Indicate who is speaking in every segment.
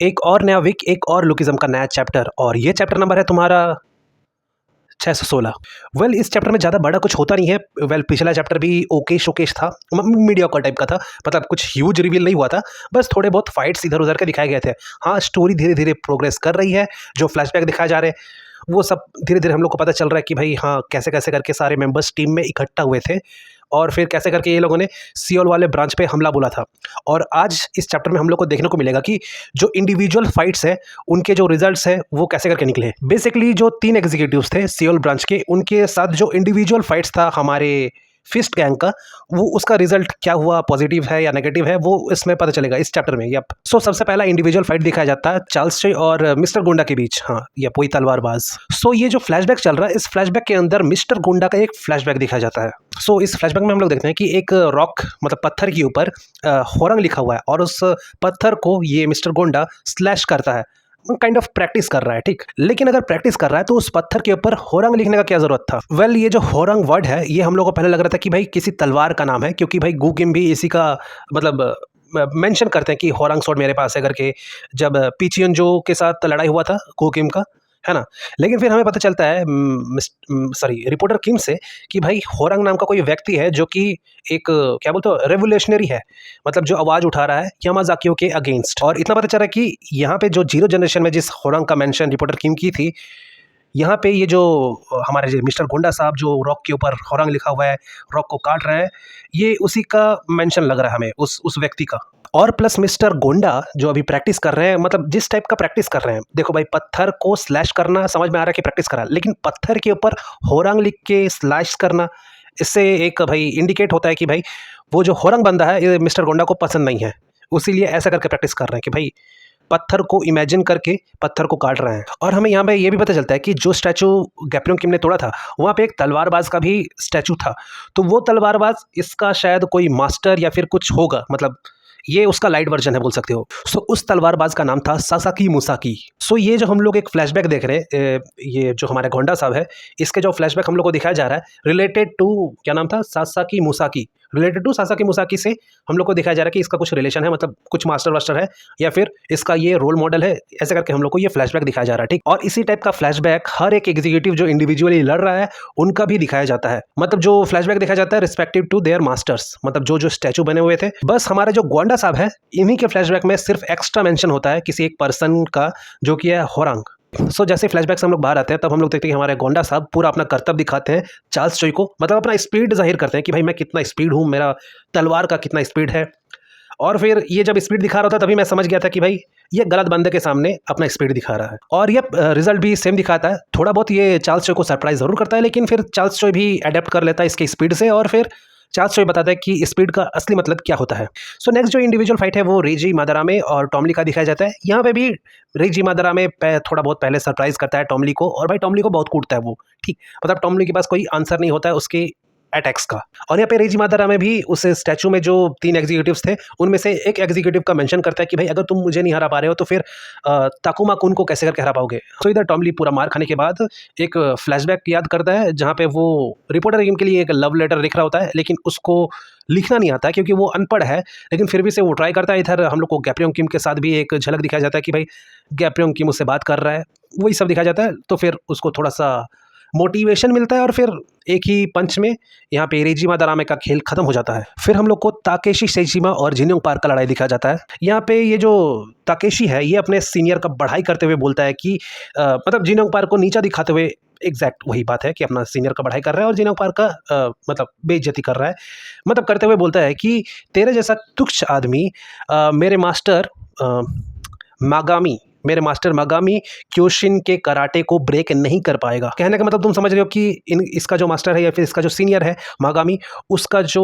Speaker 1: एक और नया वीक, एक और लुकिज़्म का नया चैप्टर और ये चैप्टर नंबर है तुम्हारा 616। वेल इस चैप्टर में ज़्यादा बड़ा कुछ होता नहीं है। वेल पिछला चैप्टर भी ओकेश था, मीडियोकर टाइप का था, मतलब कुछ ह्यूज रिवील नहीं हुआ था, बस थोड़े बहुत फाइट्स इधर-उधर के दिखाए गए थे। हाँ, स्टोरी धीरे-धीरे प्रोग्रेस कर रही है, जो फ्लैशबैक दिखाए जा रहे हैं, वो सब धीरे-धीरे हम लोग को पता चल रहा है कि भाई हाँ, कैसे-कैसे करके सारे मेंबर्स टीम में इकट्ठा हुए थे और फिर कैसे करके ये लोगों ने सियोल वाले ब्रांच पे हमला बोला था। और आज इस चैप्टर में हम लोग को देखने को मिलेगा कि जो इंडिविजुअल फाइट्स है, उनके जो रिजल्ट्स हैं, वो कैसे करके निकले। बेसिकली जो 3 एग्जीक्यूटिव्स थे सियोल ब्रांच के, उनके साथ जो इंडिविजुअल फाइट्स था हमारे फिस्ट गैंग का, वो उसका रिजल्ट क्या हुआ, पॉजिटिव है या नेगेटिव है, वो इसमें पता चलेगा इस चैप्टर में। यप। सो सबसे पहला इंडिविजुअल फाइट दिखाया जाता है चार्ल्स चे और मिस्टर गुंडा के बीच। हाँ, यप, वही तलवारबाज। सो ये जो फ्लैशबैक चल रहा है, इस फ्लैशबैक के अंदर मिस्टर गुंडा का एक फ्लैशबैक दिखाया जाता है। सो इस फ्लैशबैक में हम लोग देखते हैं कि एक रॉक, मतलब पत्थर के ऊपर होरंग लिखा हुआ है और उस पत्थर को ये मिस्टर गोंडा स्लैश करता है, काइंड ऑफ प्रैक्टिस कर रहा है, ठीक। लेकिन अगर प्रैक्टिस कर रहा है तो उस पत्थर के ऊपर होरंग लिखने का क्या जरूरत था। वेल ये जो होरंग वर्ड है, ये हम लोग को पहले लग रहा था कि भाई किसी तलवार का नाम है, क्योंकि भाई गुकिम भी इसी का मतलब मेंशन करते हैं कि होरंग स्वॉर्ड मेरे पास है करके, जब पीचियनजो के साथ लड़ाई हुआ था गुकिम का, है ना। लेकिन फिर हमें पता चलता है सॉरी रिपोर्टर किम से कि भाई होरंग नाम का कोई व्यक्ति है जो कि एक क्या बोलते हो रेवोल्यूशनरी है, मतलब जो आवाज़ उठा रहा है यामाजाकियों के अगेंस्ट। और इतना पता चल रहा है कि यहाँ पे जो जीरो जनरेशन में जिस होरंग का मेंशन रिपोर्टर किम की थी, यहाँ पे ये जो हमारे जो मिस्टर गोंडा साहब जो रॉक के ऊपर होरंग लिखा हुआ है, रॉक को काट रहे हैं, ये उसी का मेंशन लग रहा है हमें, उस व्यक्ति का। और प्लस मिस्टर गोंडा जो अभी प्रैक्टिस कर रहे हैं, मतलब जिस टाइप का प्रैक्टिस कर रहे हैं, देखो भाई पत्थर को स्लैश करना समझ में आ रहा है कि प्रैक्टिस कर रहा है, लेकिन पत्थर के ऊपर होरंग लिख के स्लैश करना, इससे एक भाई इंडिकेट होता है कि भाई वो जो होरंग बंदा है ये मिस्टर गोंडा को पसंद नहीं है, इसीलिए ऐसा करके प्रैक्टिस कर रहे हैं कि भाई पत्थर को इमेजिन करके पत्थर को काट रहे हैं। और हमें यहाँ पे ये भी पता चलता है कि जो स्टैचू गैप्योंग किम ने तोड़ा था, वहाँ पे एक तलवारबाज का भी स्टैचू था, तो वो तलवारबाज इसका शायद कोई मास्टर या फिर कुछ होगा, मतलब ये उसका लाइट वर्जन है बोल सकते हो। सो उस तलवारबाज का नाम था सासाकी मुसाकी। सो ये जो हम लोग एक फ्लैशबैक देख रहे हैं, ये जो हमारे गोंडा साहब है, इसके जो फ्लैशबैक हम लोग को दिखाया जा रहा है रिलेटेड टू, क्या नाम था, सासाकी मुसाकी, रिलेटेड टू सासाकी मुसाकी से हम लोग को दिखाया जा रहा है कि इसका कुछ रिलेशन है, मतलब कुछ मास्टर वास्टर है या फिर इसका ये रोल मॉडल है, ऐसे करके हम लोग को ये फ्लैशबैक दिखाया जा रहा है, ठीक। और इसी टाइप का फ्लैशबैक हर एक एग्जीक्यूटिव जो इंडिविजुअली लड़ रहा है उनका भी दिखाया जाता है, मतलब जो फ्लैशबैक दिखाया जाता है रिस्पेक्टिव टू देयर मास्टर्स, मतलब जो जो स्टैचू बने हुए थे। बस हमारे जो गोंडा साहब है, इन्हीं के फ्लैशबैक में सिर्फ एक्स्ट्रा मेंशन होता है किसी एक पर्सन का, जो कि है होरंग। सो जैसे फ्लैशबैक से हम लोग बाहर आते हैं, तब हम लोग देखते हैं कि हमारे गोंडा साहब पूरा अपना कर्तव्य दिखाते हैं चार्ल्स चोई को, मतलब अपना स्पीड जाहिर करते हैं कि भाई मैं कितना स्पीड हूँ, मेरा तलवार का कितना स्पीड है। और फिर ये जब स्पीड दिखा रहा था तभी मैं समझ गया था कि भाई ये गलत बंदे के सामने अपना स्पीड दिखा रहा है। और ये रिजल्ट भी सेम दिखाता है, थोड़ा बहुत ये चार्ल्स चोई को सरप्राइज जरूर करता है, लेकिन फिर चार्ल्स चोई भी अडेप्ट कर लेता है इसके स्पीड से, और फिर चार्ल्स चोई बताता है कि स्पीड का असली मतलब क्या होता है। सो नेक्स्ट जो इंडिविजुअल फाइट है वो रेजी मादारामे और टॉमली का दिखाया जाता है। यहाँ पे भी रेजी मादारामे थोड़ा बहुत पहले सरप्राइज करता है टॉमली को, और भाई टॉमली को बहुत कूटता है वो, ठीक, मतलब टॉमली के पास कोई आंसर नहीं होता है उसके अटैक्स का। और यहाँ पे रेजी मादारामे भी उस स्टैचू में जो 3 एग्जीक्यूटिव्स थे उनमें से एक एग्जीक्यूटिव का मेंशन करता है कि भाई अगर तुम मुझे नहीं हरा पा रहे हो तो फिर ताकुमा कुन को कैसे करके हरा पाओगे। तो इधर टॉमली पूरा मार खाने के बाद एक फ्लैशबैक याद करता है, जहाँ पे वो रिपोर्टर टीम के लिए एक लव लेटर लिख रहा होता है, लेकिन उसको लिखना नहीं आता क्योंकि वो अनपढ़ है, लेकिन फिर भी से वो ट्राई करता है। इधर हम लोग को गैप्योंग किम के साथ भी एक झलक दिखाया जाता है कि भाई गैप्योंग किम उससे बात कर रहा है, वही सब दिखाया जाता है, तो फिर उसको थोड़ा सा मोटिवेशन मिलता है और फिर एक ही पंच में यहाँ पे रेजी मादारामे का खेल खत्म हो जाता है। फिर हम लोग को ताकेशी सेजिमा और जिन्योंग पार्क का लड़ाई दिखाया जाता है। यहाँ पे ये जो ताकेशी है ये अपने सीनियर का बढ़ाई करते हुए बोलता है कि मतलब जिन्योंग पार्क को नीचा दिखाते हुए, एग्जैक्ट वही बात है कि अपना सीनियर का बढ़ाई कर रहा है और जिन्योंग पार्क का मतलब बेइज्जती कर रहा है, मतलब करते हुए बोलता है कि तेरे जैसा तुच्छ आदमी मेरे मास्टर मागामी क्योशिन के कराटे को ब्रेक नहीं कर पाएगा। कहने का मतलब तुम समझ रहे हो कि इसका जो मास्टर है या फिर इसका जो सीनियर है मागामी, उसका जो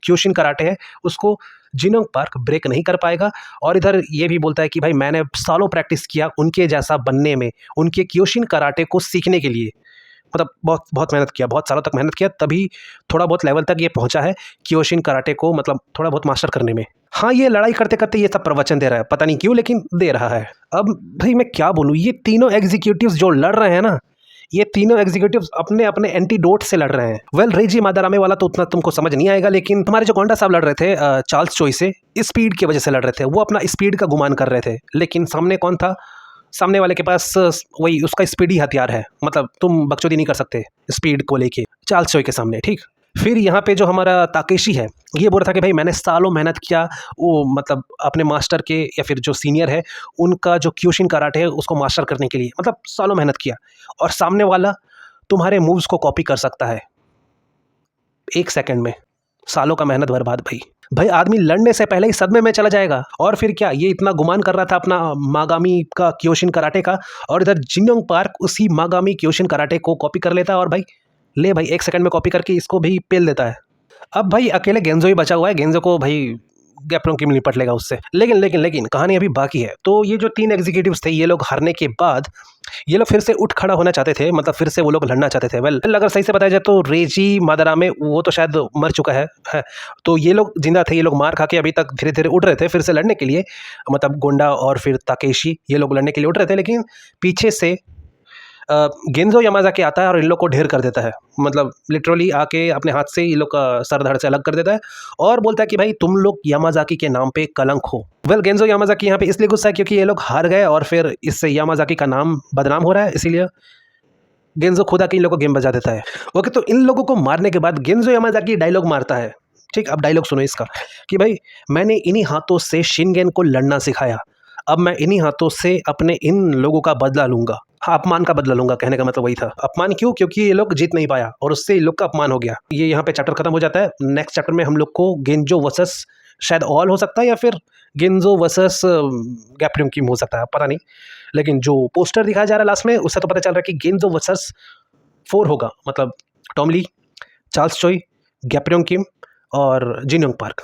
Speaker 1: क्योशिन कराटे है उसको जिन्योंग पार्क ब्रेक नहीं कर पाएगा। और इधर ये भी बोलता है कि भाई मैंने सालों प्रैक्टिस किया उनके जैसा बनने में, उनके क्योशिन कराटे को सीखने के लिए, मतलब बहुत बहुत मेहनत किया, बहुत सालों तक मेहनत किया, तभी थोड़ा बहुत लेवल तक ये पहुंचा है क्योशिन कराटे को, मतलब थोड़ा बहुत मास्टर करने में। हाँ, ये लड़ाई करते करते ये सब प्रवचन दे रहा है, पता नहीं क्यों लेकिन दे रहा है। अब भाई मैं क्या बोलूँ, ये तीनों एग्जीक्यूटिव्स जो लड़ रहे हैं ना, ये तीनों एग्जीक्यूटिव्स अपने अपने एंटीडोट से लड़ रहे हैं। वेल रेजी मादारामे वाला तो उतना तुमको समझ नहीं आएगा, लेकिन हमारे जो गोंडा साहब लड़ रहे थे चार्ल्स चोई से, स्पीड की वजह से लड़ रहे थे। वो अपना स्पीड का गुमान कर रहे थे, लेकिन सामने कौन था? सामने वाले के पास वही उसका स्पीडी हथियार है, मतलब तुम बकचोदी नहीं कर सकते स्पीड को लेके चार्ल्स चोई के सामने, ठीक। फिर यहाँ पे जो हमारा ताकेशी है, ये बोल रहा था कि भाई मैंने सालों मेहनत किया, वो मतलब अपने मास्टर के या फिर जो सीनियर है उनका जो क्योशिन कराटे है उसको मास्टर करने के लिए, मतलब सालों मेहनत किया, और सामने वाला तुम्हारे मूव्स को कॉपी कर सकता है 1 सेकंड में। सालों का मेहनत बर्बाद भाई। भाई आदमी लड़ने से पहले ही सदमे में चला जाएगा। और फिर क्या, ये इतना गुमान कर रहा था अपना मागामी का क्योशिन कराटे का, और इधर जिनयोंग पार्क उसी मागामी क्योशिन कराटे को कॉपी कर लेता है, और भाई ले भाई 1 सेकंड में कॉपी करके इसको भी पेल देता है। अब भाई अकेले गेंजो ही बचा हुआ है, गेंजो को भाई गैप्रों की निपट लेगा उससे। लेकिन लेकिन लेकिन कहानी अभी बाकी है। तो ये जो 3 एग्जीक्यूटिव्स थे, ये लोग हारने के बाद ये लोग फिर से उठ खड़ा होना चाहते थे, मतलब फिर से वो लोग लड़ना चाहते थे। वेल अगर सही से बताया जाए तो रेजी मादारामे वो तो शायद मर चुका है। तो ये लोग जिंदा थे, ये लोग मार खा के अभी तक धीरे धीरे उठ रहे थे फिर से लड़ने के लिए, मतलब गोंडा और फिर ताकेशी ये लोग लड़ने के लिए उठ रहे थे। लेकिन पीछे से गेंजो यामाजाकी आता है और इन लोग को ढेर कर देता है, मतलब लिटरली आके अपने हाथ से इन लोग का सर धड़ से अलग कर देता है, और बोलता है कि भाई तुम लोग यामाजाकी के नाम पे कलंक हो। वेल गेंजो यामाजाकी यहाँ पे इसलिए गुस्सा है क्योंकि ये लोग हार गए और फिर इससे यामाजाकी का नाम बदनाम हो रहा है, इसीलिए गेंजो खुद आके इन लोगों को गेम बजा देता है। ओके, तो इन लोगों को मारने के बाद गेंजो यामाजाकी डायलॉग मारता है, ठीक। अब डायलॉग सुनो इसका कि भाई मैंने इन्हीं हाथों से शिनगेन को लड़ना सिखाया, अब मैं इन्हीं हाथों से अपने इन लोगों का बदला लूंगा। हाँ, अपमान का बदला लूंगा, कहने का मतलब वही था। अपमान क्यों? क्योंकि ये लोग जीत नहीं पाया और उससे ये लोग का अपमान हो गया। ये यहाँ पे चैप्टर खत्म हो जाता है। नेक्स्ट चैप्टर में हम लोग को गेंजो वर्सेस शायद ऑल हो सकता है, या फिर गेंजो वर्सेस गैप्रियम किम हो सकता है, पता नहीं। लेकिन जो पोस्टर दिखाया जा रहा है लास्ट में, उससे तो पता चल रहा है कि गेंजो वर्सेस 4 होगा, मतलब टॉम ली, चार्ल्स चोई, गैप्रियम किम और जिनयोंग पार्क।